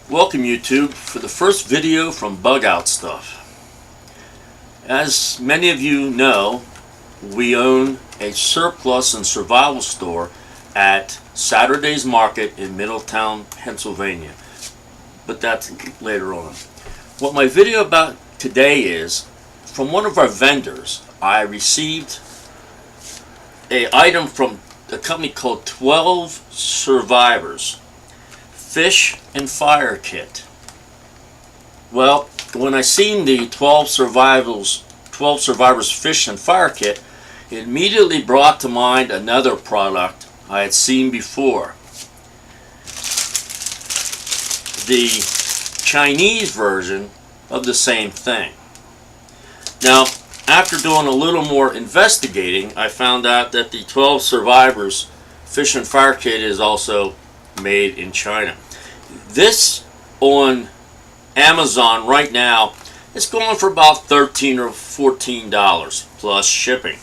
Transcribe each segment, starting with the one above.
Welcome YouTube for the first video from Bugoutstuff. As many of you know, we own a surplus and survival store at Saturday's Market in Middletown, Pennsylvania. But that's later on. What my video about today is, from one of our vendors, I received an item from a company called 12 Survivors Fish and Fire Kit. Well, when I seen the 12 Survivors Fish and Fire Kit, it immediately brought to mind another product I had seen before. The Chinese version of the same thing. Now, after doing a little more investigating, I found out that the 12 Survivors Fish and Fire Kit is also made in China. This on Amazon right now is going for about $13 or $14 plus shipping.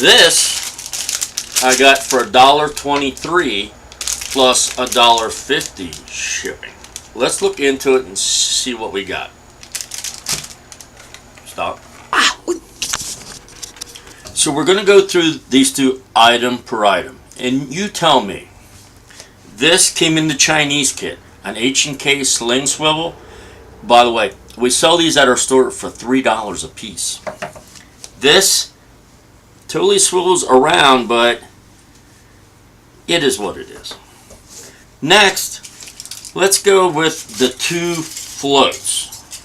This I got for $1.23 plus $1.50 shipping. Let's look into it and see what we got. Stop. So we're going to go through these two item per item, and you tell me. This came in the Chinese kit, an H&K sling swivel. By the way, we sell these at our store for $3 a piece. This totally swivels around, but it is what it is. Next, let's go with the two floats.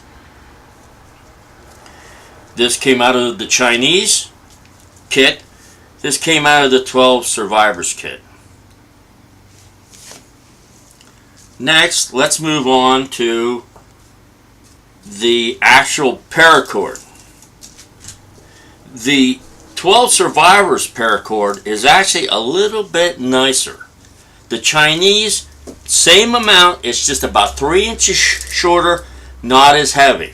This came out of the Chinese kit. This came out of the 12 Survivors kit. Next, let's move on to the actual paracord. The 12 Survivors paracord is actually a little bit nicer. The Chinese, same amount, it's just about 3 inches shorter, not as heavy.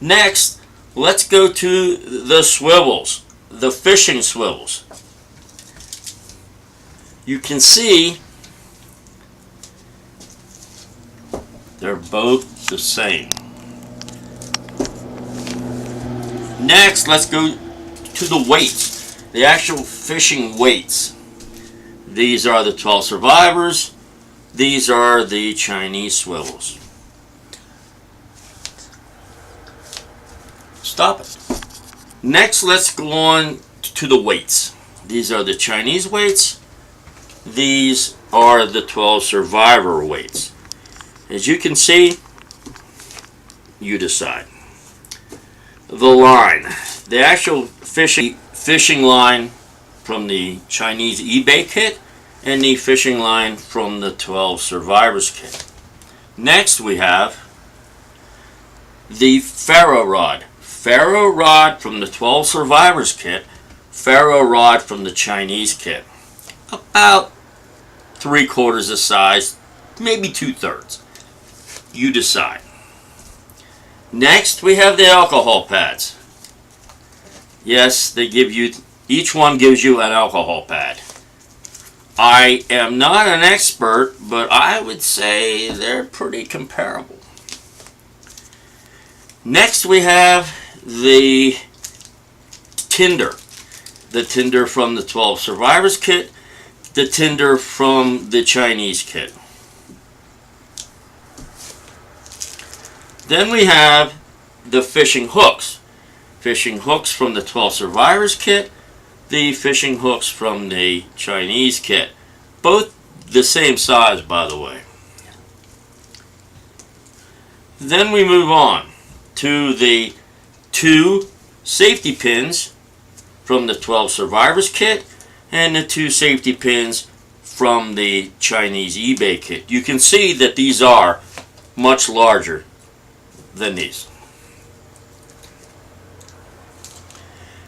Next, let's go to the swivels, the fishing swivels. You can see they're both the same. Next, let's go to the weights, the actual fishing weights. These are the 12 Survivors. These are the Chinese swivels. Stop it. Next, let's go on to the weights. These are the Chinese weights. These are the 12 Survivor weights. As you can see, you decide. The line, the actual fishing line from the Chinese eBay kit and the fishing line from the 12 Survivors kit. Next we have the ferro rod. Ferro rod from the 12 Survivors kit, ferro rod from the Chinese kit. About 3/4 the size, maybe 2/3. You decide. Next, we have the alcohol pads. Yes, they give you, each one gives you an alcohol pad. I am not an expert, but I would say they're pretty comparable. Next, we have the tinder. The tinder from the 12 Survivors kit, the tinder from the Chinese kit. Then we have the fishing hooks. Fishing hooks from the 12 Survivors kit, the fishing hooks from the Chinese kit. Both the same size, by the way. Then we move on to the two safety pins from the 12 Survivors kit and the two safety pins from the Chinese eBay kit. You can see that these are much larger than these.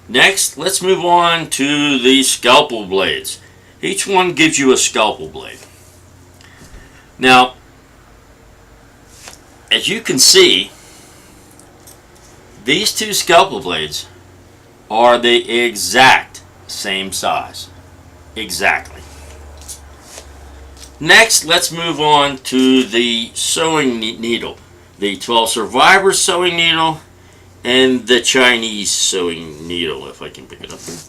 Next, let's move on to the scalpel blades. Each one gives you a scalpel blade. Now, as you can see, these two scalpel blades are the exact same size. Exactly. Next, let's move on to the sewing needle. The 12 Survivors sewing needle and the Chinese sewing needle, if I can pick it up here.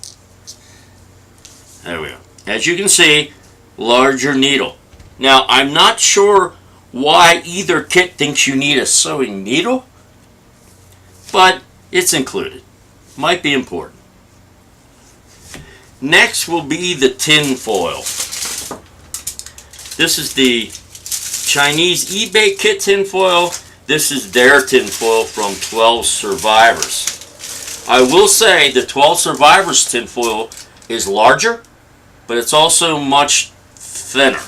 There we go. As you can see, larger needle. Now, I'm not sure why either kit thinks you need a sewing needle, but it's included. Might be important. Next will be the tin foil. This is the Chinese eBay kit tin foil. This is their tin foil from 12 Survivors. I will say the 12 Survivors tin foil is larger, but it's also much thinner.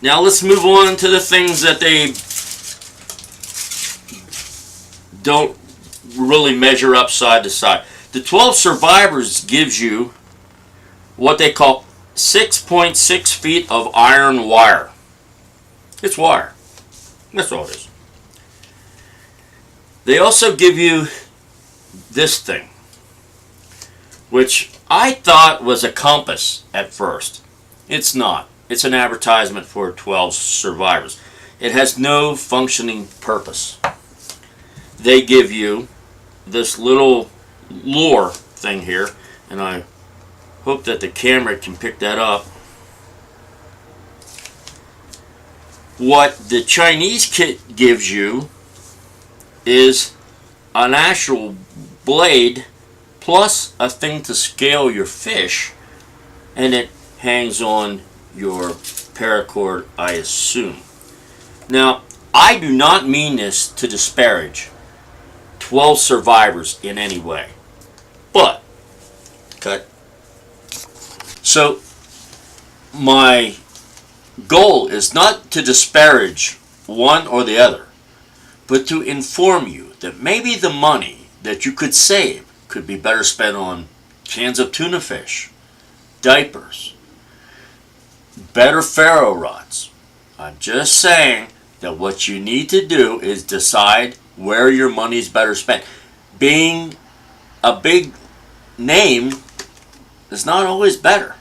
Now let's move on to the things that they don't really measure up side to side. The 12 Survivors gives you what they call 6.6 feet of iron wire. It's wire. That's all it is. They also give you this thing, which I thought was a compass at first. It's not. It's an advertisement for 12 Survivors. It has no functioning purpose. They give you this little lure thing here, and I hope that the camera can pick that up. What the Chinese kit gives you is an actual blade plus a thing to scale your fish, and it hangs on your paracord, I assume. Now, I do not mean this to disparage 12 Survivors in any way, but cut. So my goal is not to disparage one or the other, but to inform you that maybe the money that you could save could be better spent on cans of tuna fish, diapers, better ferro rods. I'm just saying that what you need to do is decide where your money's better spent. Being a big name is not always better.